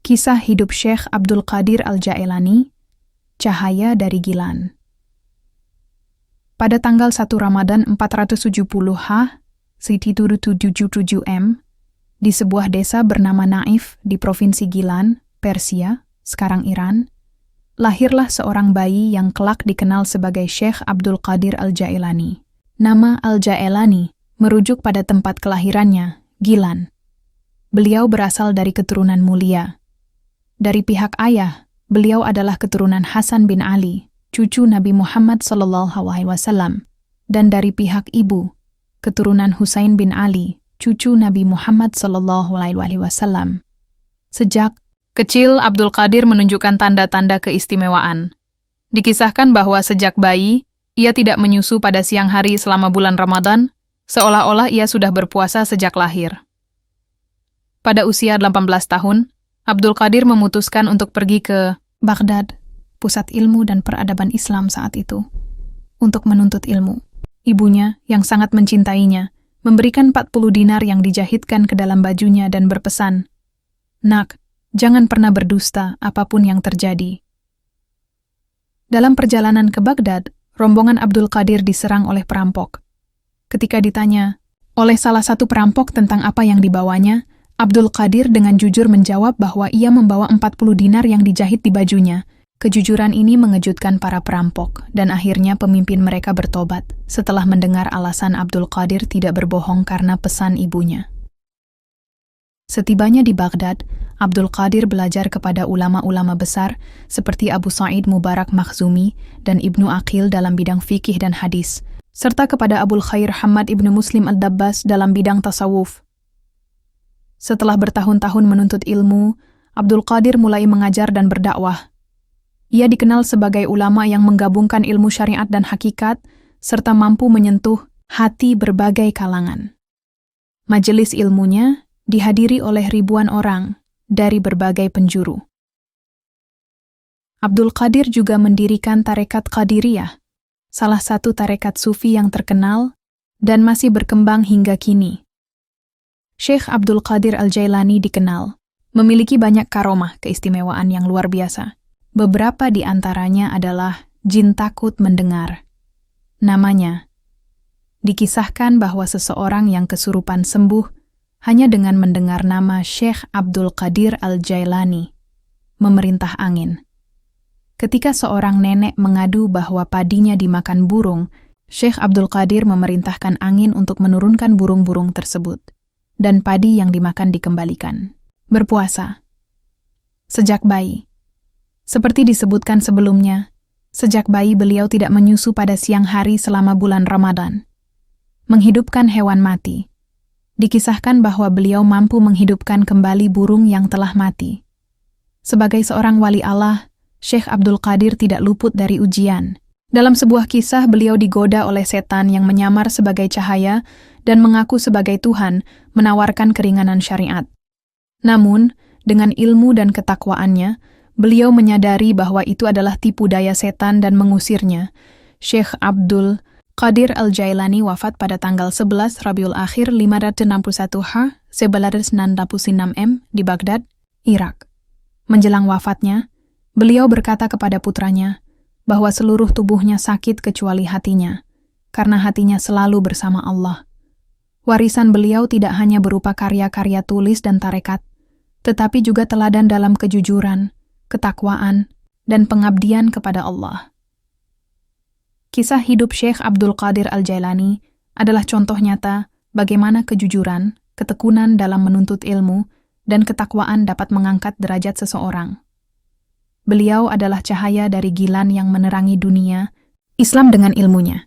Kisah hidup Syekh Abdul Qadir Al-Jailani, Cahaya dari Gilan. Pada tanggal 1 Ramadan 470 1777 M, di sebuah desa bernama Naif di Provinsi Gilan, Persia, sekarang Iran, lahirlah seorang bayi yang kelak dikenal sebagai Syekh Abdul Qadir Al-Jailani. Nama Al-Jailani merujuk pada tempat kelahirannya, Gilan. Beliau berasal dari keturunan mulia. Dari pihak ayah, beliau adalah keturunan Hasan bin Ali, cucu Nabi Muhammad SAW, dan dari pihak ibu, keturunan Husain bin Ali, cucu Nabi Muhammad SAW. Sejak kecil, Abdul Qadir menunjukkan tanda-tanda keistimewaan. Dikisahkan bahwa sejak bayi, ia tidak menyusu pada siang hari selama bulan Ramadan, seolah-olah ia sudah berpuasa sejak lahir. Pada usia 18 tahun, Abdul Qadir memutuskan untuk pergi ke Baghdad, pusat ilmu dan peradaban Islam saat itu, untuk menuntut ilmu. Ibunya, yang sangat mencintainya, memberikan 40 dinar yang dijahitkan ke dalam bajunya dan berpesan, "Nak, jangan pernah berdusta apapun yang terjadi." Dalam perjalanan ke Baghdad, rombongan Abdul Qadir diserang oleh perampok. Ketika ditanya oleh salah satu perampok tentang apa yang dibawanya, Abdul Qadir dengan jujur menjawab bahwa ia membawa 40 dinar yang dijahit di bajunya. Kejujuran ini mengejutkan para perampok, dan akhirnya pemimpin mereka bertobat setelah mendengar alasan Abdul Qadir tidak berbohong karena pesan ibunya. Setibanya di Baghdad, Abdul Qadir belajar kepada ulama-ulama besar seperti Abu Sa'id Mubarak Makhzumi dan Ibnu Aqil dalam bidang fikih dan hadis, serta kepada Abul Khair Hamad Ibnu Muslim Al-Dabbas dalam bidang tasawuf. Setelah bertahun-tahun menuntut ilmu, Abdul Qadir mulai mengajar dan berdakwah. Ia dikenal sebagai ulama yang menggabungkan ilmu syariat dan hakikat, serta mampu menyentuh hati berbagai kalangan. Majelis ilmunya dihadiri oleh ribuan orang dari berbagai penjuru. Abdul Qadir juga mendirikan tarekat Qadiriyah, salah satu tarekat sufi yang terkenal dan masih berkembang hingga kini. Syekh Abdul Qadir Al-Jailani dikenal memiliki banyak karomah keistimewaan yang luar biasa. Beberapa di antaranya adalah jin takut mendengar. Namanya, dikisahkan bahwa seseorang yang kesurupan sembuh hanya dengan mendengar nama Syekh Abdul Qadir Al-Jailani, memerintah angin. Ketika seorang nenek mengadu bahwa padinya dimakan burung, Syekh Abdul Qadir memerintahkan angin untuk menurunkan burung-burung tersebut, dan padi yang dimakan dikembalikan. Berpuasa. Sejak bayi. Seperti disebutkan sebelumnya, sejak bayi beliau tidak menyusu pada siang hari selama bulan Ramadan. Menghidupkan hewan mati. Dikisahkan bahwa beliau mampu menghidupkan kembali burung yang telah mati. Sebagai seorang wali Allah, Syekh Abdul Qadir tidak luput dari ujian. Dalam sebuah kisah, beliau digoda oleh setan yang menyamar sebagai cahaya dan mengaku sebagai Tuhan, menawarkan keringanan syariat. Namun, dengan ilmu dan ketakwaannya, beliau menyadari bahwa itu adalah tipu daya setan dan mengusirnya. Syekh Abdul Qadir Al-Jailani wafat pada tanggal 11 Rabiul Akhir 561 1966 M di Baghdad, Irak. Menjelang wafatnya, beliau berkata kepada putranya bahwa seluruh tubuhnya sakit kecuali hatinya, karena hatinya selalu bersama Allah. Warisan beliau tidak hanya berupa karya-karya tulis dan tarekat, tetapi juga teladan dalam kejujuran, ketakwaan, dan pengabdian kepada Allah. Kisah hidup Syekh Abdul Qadir Al-Jailani adalah contoh nyata bagaimana kejujuran, ketekunan dalam menuntut ilmu, dan ketakwaan dapat mengangkat derajat seseorang. Beliau adalah cahaya dari Gilan yang menerangi dunia Islam dengan ilmunya.